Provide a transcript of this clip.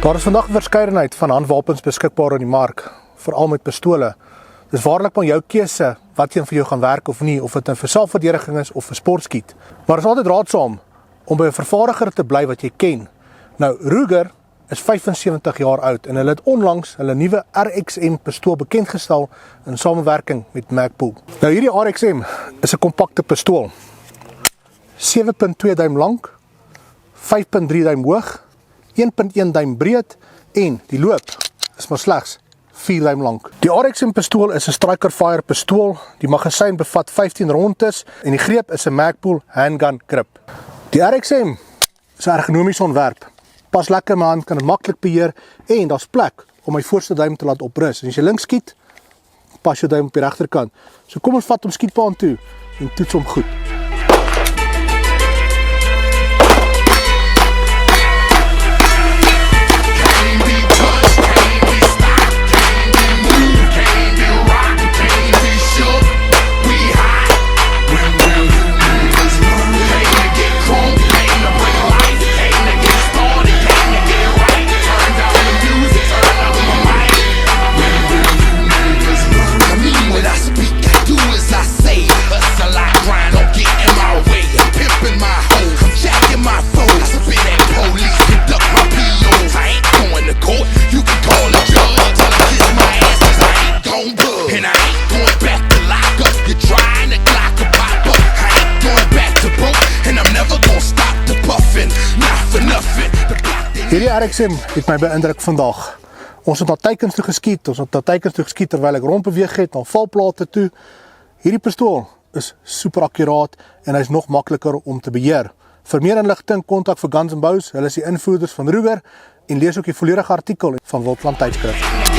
Daar is vandag 'n verskeidenheid van handwapens beskikbaar in die mark, veral met pistole. Dis waarlik maar jou keuse wat een vir jou gaan werk of nie, of dit nou vir selfverdediging is of vir sportskiet. Maar is altyd raadsaam om by 'n vervaardiger te bly wat jy ken. Nou, Ruger is 75 jaar oud en hulle het onlangs hulle nuwe RXM pistool bekendgestel in samewerking met Magpul. Nou hierdie RXM is 'n kompakte pistool. 7.2 duim lank, 5.3 duim hoog, 1.1 duim breed en die loop is maar slegs 4 duim lank. Die RXM pistool is 'n striker fire pistool. Die magasyn bevat 15 rondes en die greep is 'n Magpul handgun grip. Die RXM is 'n ergonomiese ontwerp. Pas lekker in my hand, kan dit maklik beheer en daar's plek om my voorste duim te laat oprus. En as jy links skiet, pas jou duim op die regterkant. So kom ons vat hom skietbaan toe en toets hom goed. Hierdie RXM het my beïndruk vandag. Ons het na teikens toe geskiet, terwyl ek rondbeweeg het, na valplate toe. Hierdie pistool is super akkuraat en hy is nog makliker om te beheer. Vir meer inligting, kontak vir Guns & Bows, hulle is die invoerders van Ruger en lees ook die volledige artikel van Wildplant Tydskrif.